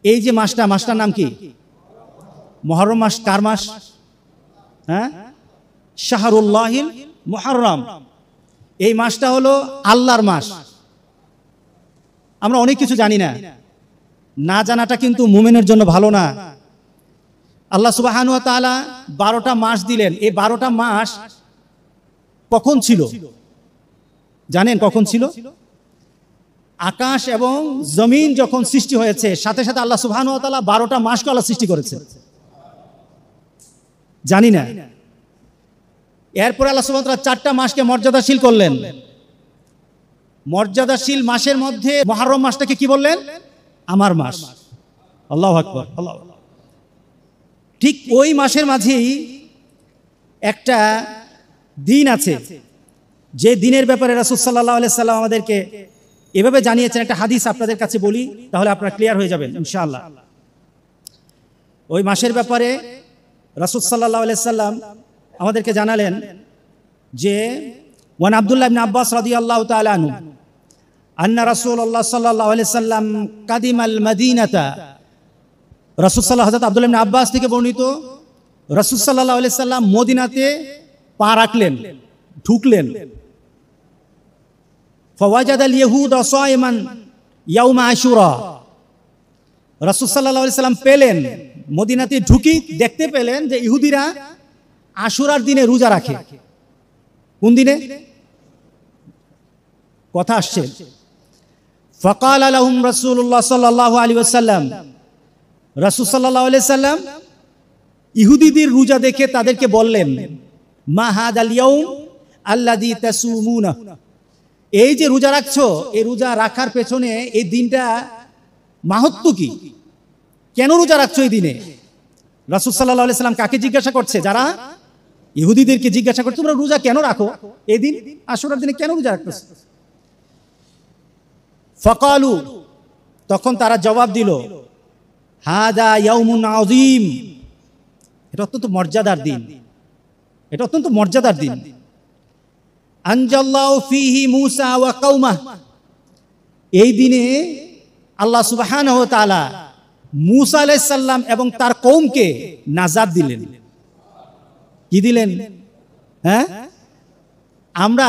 এই যে মাসটার নাম কি? মুহররম মাস। কার মাস? হ্যাঁ, শাহরুল্লাহিল মুহররম। এই মাসটা হলো আল্লাহর মাস। আমরা অনেক কিছু জানি না, না জানাটা কিন্তু মুমিনের জন্য ভালো না। আল্লাহ সুবহানাহু ওয়া তাআলা 12টা মাস দিলেন। এই 12টা মাস কখন ছিল জানেন? কখন ছিল? আকাশ এবং জমিন যখন সৃষ্টি হয়েছে, সাথে সাথে আল্লাহ সুবহানাহু ওয়া তাআলা 12টা মাসকে আল্লাহ সৃষ্টি করেছে। জানি না। এরপরে আল্লাহ সুবহানাহু ওয়া তাআলা 4টা মাসকে মর্যাদাশীল করলেন। মর্যাদাশীল মাসের মধ্যে মুহররম মাসটাকে কি বললেন? আমার মাস। আল্লাহু আকবার, আল্লাহু আকবার। ঠিক ওই মাসের মাঝেই একটা দিন আছে, যে দিনের ব্যাপারে রাসূল সাল্লাল্লাহু আলাইহি সাল্লাম আমাদেরকে এভাবে জানিয়েছেন। একটা হাদিস আপনাদের কাছে বলি, তাহলে আপনারা ক্লিয়ার হয়ে যাবেন ইনশাআল্লাহ। ওই মাসের ব্যাপারে রাসূল সাল্লাল্লাহু আলাইহি সাল্লাম আমাদেরকে জানালেন যে ওয়ান আব্দুল্লাহ ইবনে আব্বাস রাদিয়াল্লাহু তাআলা আনহু আন্না রাসূলুল্লাহ সাল্লাল্লাহু আলাইহি সাল্লাম কাদিমাল মাদিনাতা। রাসূল সাল্লাল্লাহু হযরত আব্দুল্লাহ ইবনে আব্বাস থেকে বর্ণিত, রাসূল সাল্লাল্লাহু আলাইহি সাল্লাম মদিনাতে পা রাখলেন, ঢুকলেন। ফাওয়াজাদাল ইয়াহুদা সায়মান ইয়াউমা আশুরা। রাসূল সাল্লাল্লাহু আলাইহি সাল্লাম পেলেন, মদিনাতে ঢুকি দেখতে পেলেন যে ইহুদিরা আশুরার দিনে রোজা রাখে। কোন দিনে? কথা আসছে। ফাকালা লাহুম রাসূলুল্লাহ সাল্লাল্লাহু আলাইহি ওয়াসাল্লাম। রাসূল সাল্লাল্লাহু আলাইহি সাল্লাম ইহুদিদের রোজা দেখে তাদেরকে বললেন, মা হাদাল ইয়াউম আল্লাযী তাসুমুনা। এই যে রোজা রাখছো, এই রোজা রাখার পেছনে এই দিনটা মাহাত্ম্য কি? কেন রোজা রাখছো এই দিনে? রাসূল সাল্লাল্লাহু আলাইহি সাল্লাম কাকে জিজ্ঞাসা করছে? যারা ইহুদিদেরকে জিজ্ঞাসা করছে, তোমরা রোজা কেন রাখো এই দিন, আশুরার দিনে কেন রোজা রাখছো? ফাকালু, তখন তারা জবাব দিল, হাদা ইয়াউমুন আযীম। এটা অত্যন্ত মর্যাদার দিন, এটা অত্যন্ত মর্যাদার দিন। আনজাল্লাহু ফীহি মূসা ওয়া কওমাহ। এই দিনে আল্লাহ সুবহানাহু ওয়া তাআলা মূসা আলাইহিস সালাম এবং তার কওমকে নাজাত দিলেন। কি দিলেন? হ্যাঁ, আমরা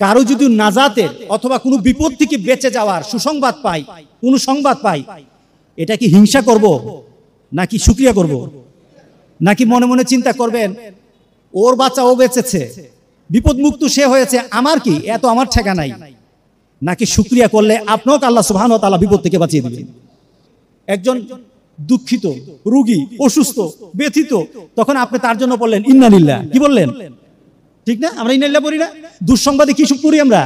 কারো যদি নাজাতের অথবা কোনো বিপদ থেকে বেঁচে যাওয়ার সুসংবাদ পাই, কোনো সংবাদ পাই, এটা কি হিংসা করব নাকি শুকরিয়া করব? নাকি মনে মনে চিন্তা করবেন ওর বাচ্চা ও বেঁচেছে, বিপদ মুক্ত সে হয়েছে, আমার কি, এত আমার ঠেকা নাই? নাকি শুকরিয়া করলে আপনাকে আল্লাহ সুবহানাহু ওয়া তাআলা বিপদ থেকে বাঁচিয়ে দিবেন? একজন দুঃখিত, রোগী, অসুস্থ, ব্যথিত, তখন আপনি তার জন্য বললেন ইন্না লিল্লাহ। কি বললেন? ঠিক না? আমরা ইন্না লিল্লাহ পড়ি না? দুঃসংবাদে কি করি আমরা?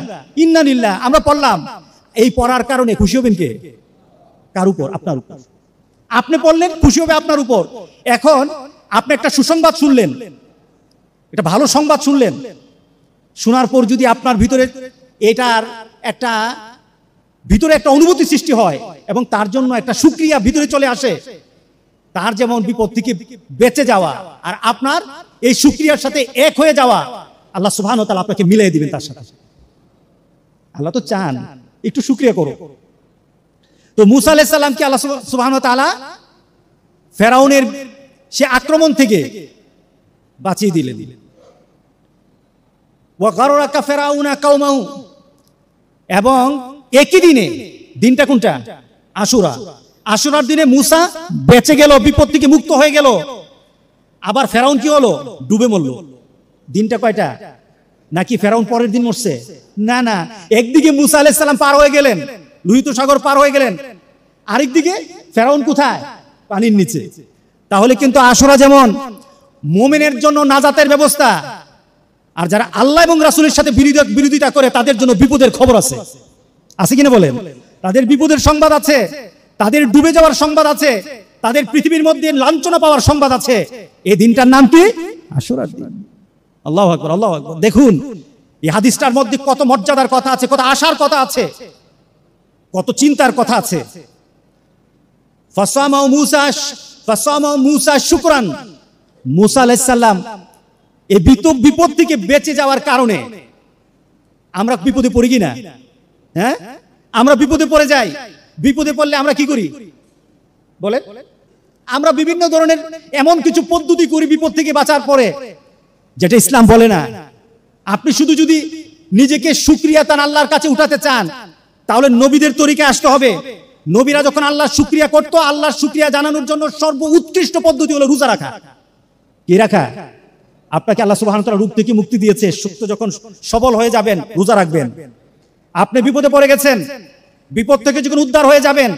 ইন্না লিল্লাহ আমরা পড়লাম। এই পড়ার কারণে খুশি হবেন কে? কার উপর? আপনার উপর। আপনি পড়লেন, খুশি হবে আপনার উপর। এখন আপনি একটা সুসংবাদ শুনলেন, এটা ভালো সংবাদ শুনলেন, শোনার পর যদি আপনার ভিতরে এটার একটা অনুভূতি সৃষ্টি হয় এবং তার জন্য একটা শুকরিয়া ভিতরে চলে আসে, তার যেমন বিপদ থেকে বেঁচে যাওয়া আর আপনার এই শুকরিয়ার সাথে এক হয়ে যাওয়া, আল্লাহ সুবহানাহু ওয়া তাআলা আপনাকে মিলিয়ে দিবেন তার সাথে। আল্লাহ তো চান একটু শুকরিয়া করো। তো মূসা আলাইহিস সালামকে আল্লাহ সুবহানাহু ওয়া তাআলা ফেরাউনের সে আক্রমণ থেকে বাঁচিয়ে দিলেন। ওয়া গাররাকা ফিরআউনা কওমাহু। এবং একই দিনে, দিনটা কোনটা? আশুরা। আশুরার দিনে মূসা বেঁচে গেল, বিপদ থেকে মুক্ত হয়ে গেল। আবার ফেরাউন কি হলো? ডুবে মরল। দিনটা কয়টা? নাকি ফেরাউন পরের দিন মরছে? না না, একদিকে মূসা আলাইহিস সালাম পার হয়ে গেলেন, লোহিত সাগর পার হয়ে গেলেন, আরেকদিকে ফেরাউন কোথায়? পানির নিচে। তাহলে কিন্তু আশুরা যেমন মুমিনের জন্য নাজাতের ব্যবস্থা, আর যারা আল্লাহ এবং রাসূলের সাথে বিরোধিতা করে তাদের জন্য বিপদের খবর আছে। আছে কিনা বলেন? তাদের বিপদের সংবাদ আছে, তাদের ডুবে যাওয়ার সংবাদ আছে, তাদের পৃথিবীর মধ্যে লাঞ্ছনা পাওয়ার সংবাদ আছে। এই দিনটার নাম কি? আশুরার দিন। আল্লাহু আকবার, আল্লাহু আকবার। দেখুন এই হাদিসটার মধ্যে কত মর্যাদার কথা আছে, কত আশার কথা আছে, কত চিন্তার কথা আছে। ফাসামা মূসা শুকরান। মূসা আলাইহিস সালাম এই বিপদ থেকে বেঁচে যাওয়ার কারণে, আমরা বিপদে পড়ি কিনা? হ্যাঁ, আমরা বিপদে পড়ে যাই। বিপদে পড়লে আমরা কি করি? বলে আমরা বিভিন্ন ধরনের এমন কিছু পদ্ধতি করি বিপদ থেকে বাঁচার পরে, যেটা ইসলাম বলে না। আপনি শুধু যদি নিজেকে শুকরিয়া তান আল্লাহর কাছে উঠাতে চান, তাহলে নবীদের তরিকায় আসতে হবে। নবীরা যখন আল্লাহর শুকরিয়া করতো, আল্লাহর শুকরিয়া জানানোর জন্য সর্বোৎকৃষ্ট পদ্ধতি হলো রোজা রাখা। কি রাখা? আপনাকে আল্লাহ সুবহানাহু ওয়া তাআলা রূপ থেকে মুক্তি দিয়েছে, সুস্থ যখন সবল হয়ে যাবেন রোজা রাখবেন। আপনি বিপদে পড়ে গেছেন, বিপদ থেকে যখন উদ্ধার হয়ে যাবেন,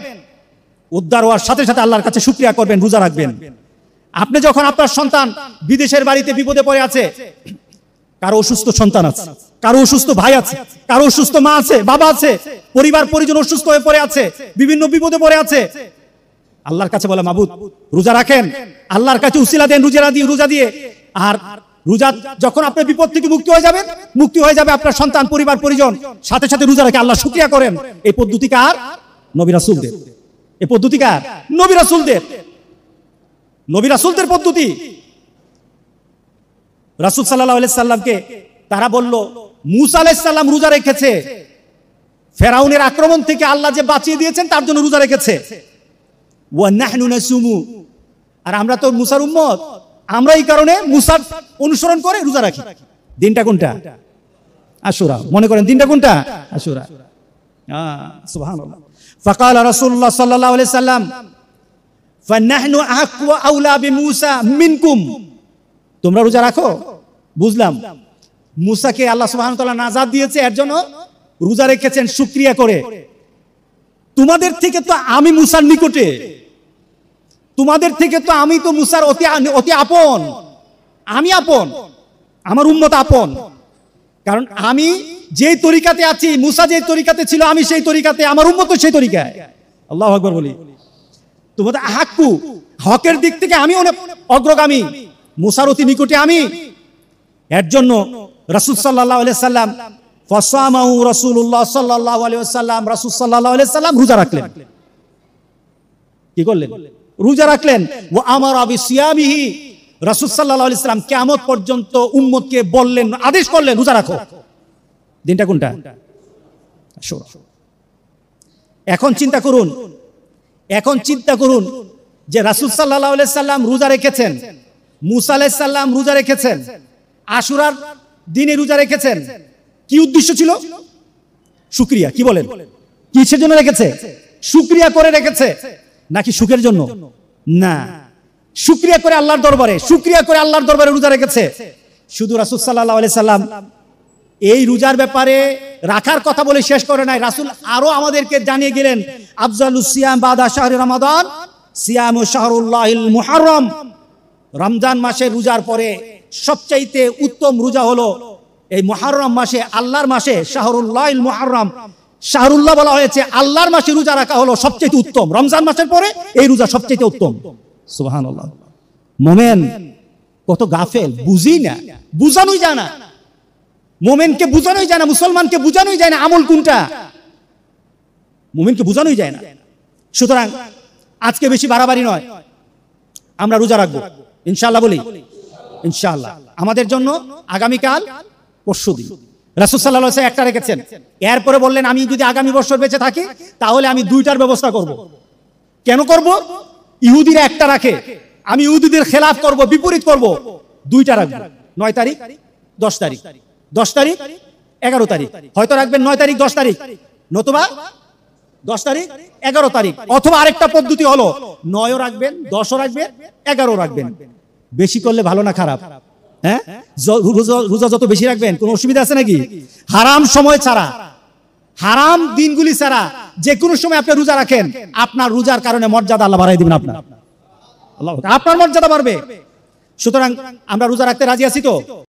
উদ্ধার হওয়ার সাথে সাথে আল্লাহর কাছে শুকরিয়া করবেন, রোজা রাখবেন। আপনি যখন আপনার সন্তান বিদেশের বাড়িতে বিপদে পড়ে আছে, কারো অসুস্থ সন্তান আছে, কারো অসুস্থ ভাই আছে, কারো অসুস্থ মা আছে, বাবা আছে, পরিবার পরিজন অসুস্থ হয়ে পড়ে আছে, বিভিন্ন বিপদে পড়ে আছে, আল্লাহর কাছে বলে মাবুদ রোজা রাখেন, আল্লাহর কাছে উসিলা দেন রোজা দিয়ে। আর রোজা যখন আপনি বিপদ থেকে মুক্তি হয়ে যাবে আপনার সন্তান পরিবার পরিজন, সাথে সাথে রোজা রেখে আল্লাহ শুকরিয়া করেন। এই পদ্ধতি কার? নবী রাসূলদের। এই পদ্ধতি কার? নবী রাসূলদের। নবী রাসূলদের পদ্ধতি। রাসূল সাল্লাল্লাহু আলাইহি সাল্লামকে তারা বলল, মুসা আলাইহিস সালাম রোজা রেখেছে, ফেরাউনের আক্রমণ থেকে আল্লাহ যে বাঁচিয়ে দিয়েছেন তার জন্য রোজা রেখেছে। ওয়া নাহনু নাসুমু, আর আমরা তো মুসার উম্মত, আমরা এই কারণে মুসার অনুসরণ করে রোজা রাখি। দিনটা কোনটা? আশুরা। মনে করেন দিনটা কোনটা? আশুরা। সুবহানাল্লাহ। ফাকালা রাসূলুল্লাহ সাল্লাল্লাহু আলাইহি সাল্লাম ফানাহনু আহাক্কু ওয়া আউলা বিমুসা মিনকুম। তোমরা রোজা রাখো, বুঝলাম মুসাকে আল্লাহ সুবহানাহু ওয়া তাআলা নাজাত দিয়েছে, এর জন্য রোজা রেখেছেন শুকরিয়া করে। তোমাদের থেকে তো আমি মুসার নিকটে, তোমাদের থেকে তো আমি তো মুসার অতি আপন, আমি আপন, আমার উম্মত আপন। কারণ আমি যেই তরিকাতে আছি, মুসা যেই তরিকাতে ছিল আমি সেই তরিকাতে, আমার উম্মত সেই তরিকায়। আল্লাহু আকবার বলি। তোমাদের আহাক্কু, হকের দিক থেকে আমি অনেক অগ্রগামী, মুসার অতি নিকটে আমি। এর জন্য রাসূল সাল্লাল্লাহু আলাইহি সাল্লাম ফাসামাহু রাসূলুল্লাহ সাল্লাল্লাহু আলাইহি ওয়াসাল্লাম, রাসূল সাল্লাল্লাহু আলাইহি সাল্লাম রোজা রাখলেন। কি করলেন? রোজা রাখলেন। ওয়া আমারা বিসিয়ামিহি, রাসূল সাল্লাল্লাহু আলাইহি সাল্লাম কিয়ামত পর্যন্ত উম্মতকে বললেন, আদেশ করলেন রোজা রাখো। দিনটা কোনটা? আশুরা। এখন চিন্তা করুন যে রাসূল সাল্লাল্লাহু আলাইহি সাল্লাম রোজা রেখেছেন, মুসা আলাইহিস সালাম রোজা রেখেছেন, আশুরার দিনে রোজা রেখেছেন। কি উদ্দেশ্য ছিল? শুকরিয়া। কি বলেন? কিসের জন্য রেখেছে? শুকরিয়া করে রেখেছে নাকি সুখের জন্য? না, শুকরিয়া করে আল্লাহর দরবারে রোজা রেখেছে। শুধু রাসূল সাল্লাল্লাহু আলাইহি সাল্লাম এই রোজার ব্যাপারে রাখার কথা বলে শেষ করে নাই, রাসূল আরো আমাদেরকে জানিয়ে গেলেন, আফজালুস সিয়াম বাদা শাহরি রমাদান সিয়ামু শাহরুল্লাহিল মুহাররম। রমজান মাসে রোজার পরে সবচাইতে উত্তম রোজা হলো এই মুহররম মাসে, আল্লাহর মাসে, শাহরুল্লাহিল মুহাররম। শাহরুল্লাহ বলা হয়েছে, আল্লাহর মাসে রোজা রাখা হলো সবচেয়ে উত্তম। রমজান মাসের পরে এই রোজা সবচেয়ে উত্তম। সুবহানাল্লাহ। মোমেন কত গাফেল, বুঝি না, বুঝানোই যায় না। মোমেনকে বুঝানোই যায় না, মুসলমানকে বুঝানোই যায় না আমল কোনটা, মোমেনকে বুঝানোই যায় না। সুতরাং আজকে বেশি বাড়াবাড়ি নয়, আমরা রোজা রাখবো ইনশাআল্লাহ। বলি ইনশাআল্লাহ। আমাদের জন্য আগামীকাল পরশুদিন রাসূল সাল্লাল্লাহু আলাইহি ওয়াসাল্লাম একটা রেখেছেন, এরপরে বললেন আমি যদি আগামী বছর বেঁচে থাকি তাহলে আমি দুইটার ব্যবস্থা করব। কেন করব? ইহুদিরা একটা রাখে, আমি ইহুদিদের খেলাফ করব, বিপরীত করব, দুইটা রাখবো। 9 তারিখ 10 তারিখ, 10 তারিখ 11 তারিখ, হয়তো রাখবেন 9 তারিখ 10 তারিখ, নতুবা 10 তারিখ 11 তারিখ, অথবা আরেকটা পদ্ধতি হলো 9ও রাখবেন, 10ও রাখবেন, 11ও রাখবেন। বেশি করলে ভালো না খারাপ? হ্যাঁ, রোজা যত বেশি রাখবেন কোনো অসুবিধা আছে নাকি? হারাম সময় ছাড়া, হারাম দিনগুলি ছাড়া যে কোনো সময় আপনি রোজা রাখেন, আপনার রোজার কারণে মর্যাদা আল্লাহ বাড়াই দিবেন, আপনার মর্যাদা বাড়বে। সুতরাং আমরা রোজা রাখতে রাজি আছি তো?